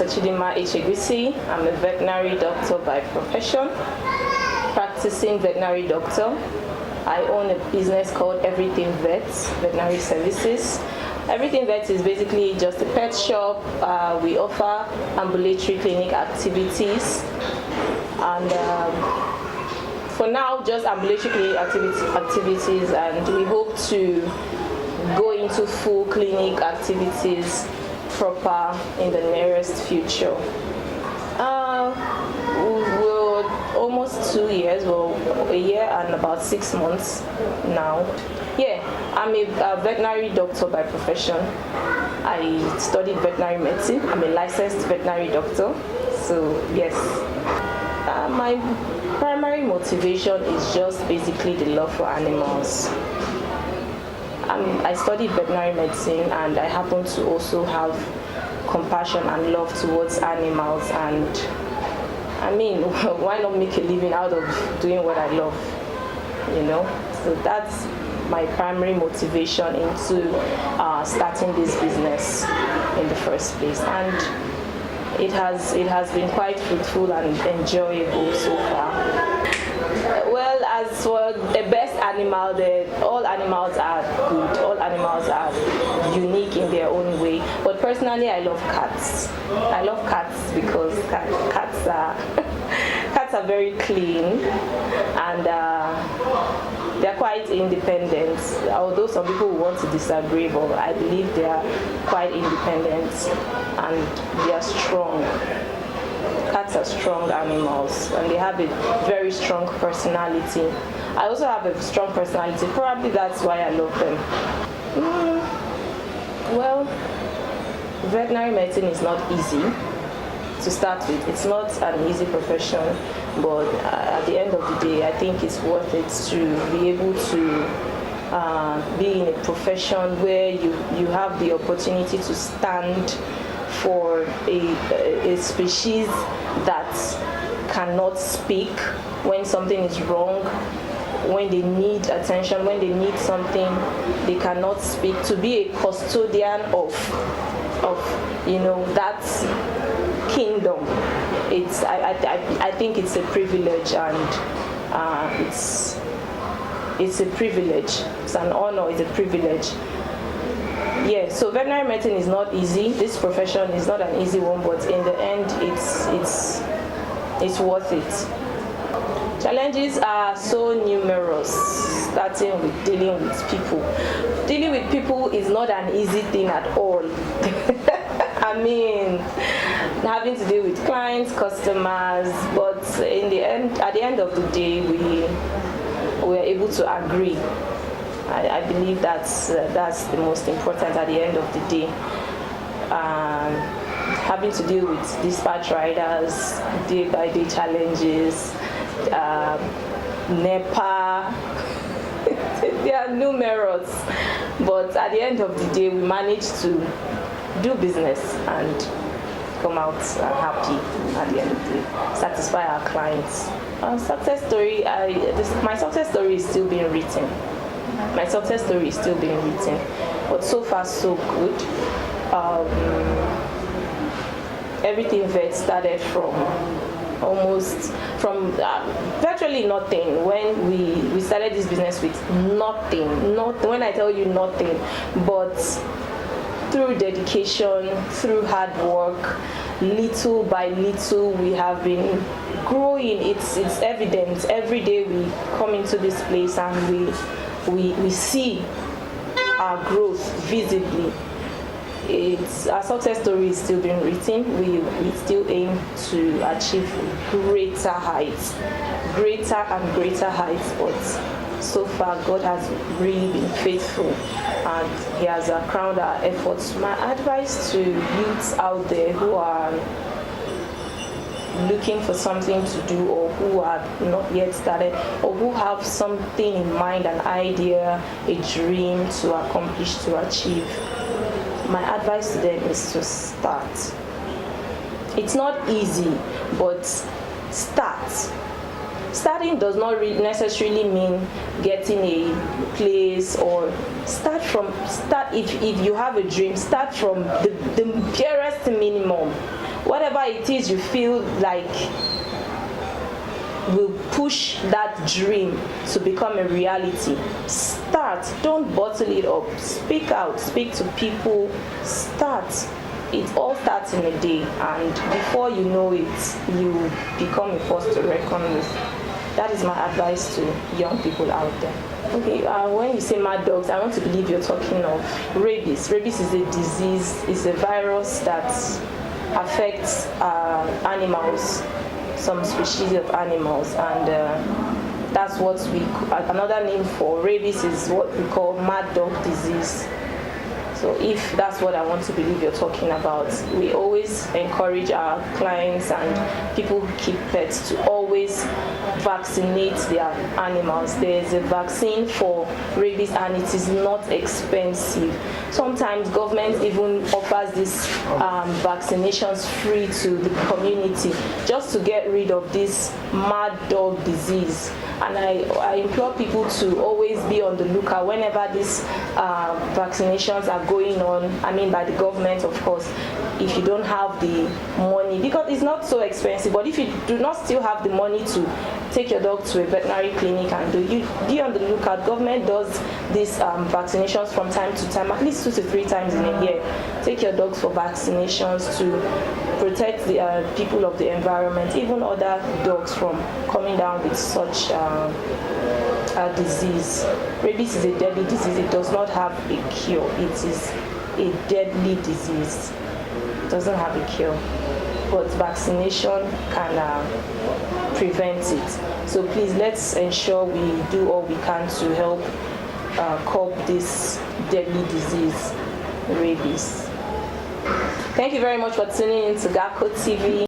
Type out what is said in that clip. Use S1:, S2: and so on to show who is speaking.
S1: Dr. Chidinma Echgwisi. I'm a veterinary doctor by profession, practicing veterinary doctor. I own a business called Everything Vets, Veterinary Services. Everything Vets is basically just a pet shop. We offer ambulatory clinic activities, and for now, just ambulatory clinic activities, and we hope to go into full clinic activities proper in the nearest future. We're almost 2 years, well, a year and about 6 months now. Yeah, I'm a veterinary doctor by profession. I studied veterinary medicine. I'm a licensed veterinary doctor. So yes, my primary motivation is just basically the love for animals. I studied veterinary medicine, and I happen to also have compassion and love towards animals, and I mean, why not make a living out of doing what I love, you know? So that's my primary motivation into starting this business in the first place, and it has been quite fruitful and enjoyable so far. Well, as for the best animal, all animals are good. All animals are unique in their own way. But personally, I love cats. I love cats because cats are very clean, and they're quite independent. Although some people will want to disagree, but I believe they are quite independent and they are strong. Cats are strong animals, and they have a very strong personality. I also have a strong personality. Probably that's why I love them. Well, veterinary medicine is not easy to start with. It's not an easy profession, but at the end of the day, I think it's worth it to be able to be in a profession where you have the opportunity to stand for a species that cannot speak when something is wrong, when they need attention, when they need something, they cannot speak. To be a custodian of that kingdom, I think it's a privilege, and it's a privilege. It's an honor. It's a privilege. Yeah, so veterinary medicine is not easy. This profession is not an easy one, but in the end, it's worth it. Challenges are so numerous, starting with dealing with people. Dealing with people is not an easy thing at all. I mean, having to deal with clients, customers, but at the end of the day, we are able to agree. I believe that's the most important at the end of the day. Having to deal with dispatch riders, day-by-day challenges, NEPA, they are numerous. But at the end of the day, we manage to do business and come out happy at the end of the day, satisfy our clients. My success story is still being written. My success story is still being written, but so far so good. Everything Vet started from virtually nothing. When we started this business with nothing. When I tell you nothing, but through dedication, through hard work, little by little, we have been growing. It's evident. Every day we come into this place and we see our growth visibly. Our success story is still being written. We still aim to achieve greater heights, but so far God has really been faithful, and He has crowned our efforts. My advice to youths out there who are looking for something to do, or who are not yet started, or who have something in mind, an idea, a dream to accomplish, to achieve, my advice to them is to start. It's not easy, but start. Starting does not necessarily mean getting a place, or start if you have a dream, start from the barest minimum. whatever it is you feel like will push that dream to become a reality, start. Don't bottle it up. Speak out, speak to people, start. It all starts in a day, and before you know it, you become a force to reckon with. That is my advice to young people out there. Okay, when you say mad dogs, I want to believe you're talking of rabies. Rabies is a disease, it's a virus that affects animals, some species of animals, and that's what another name for rabies is what we call mad dog disease. So if that's what I want to believe you're talking about, we always encourage our clients and people who keep pets to always vaccinate their animals. There's a vaccine for rabies and it is not expensive. Sometimes government even offers these vaccinations free to the community just to get rid of this mad dog disease. And I implore people to always be on the lookout whenever these vaccinations are going on, I mean by the government, of course. If you don't have the money, because it's not so expensive, but if you do not still have the money to take your dog to a veterinary clinic and be on the lookout. Government does these vaccinations from time to time, at least 2 to 3 times in a year. Take your dogs for vaccinations to protect the people of the environment, even other dogs from coming down with such a disease. Rabies is a deadly disease. It does not have a cure. It is a deadly disease. It doesn't have a cure, but vaccination can prevent it. So please, let's ensure we do all we can to help curb this deadly disease, rabies. Thank you very much for tuning in to GACO TV.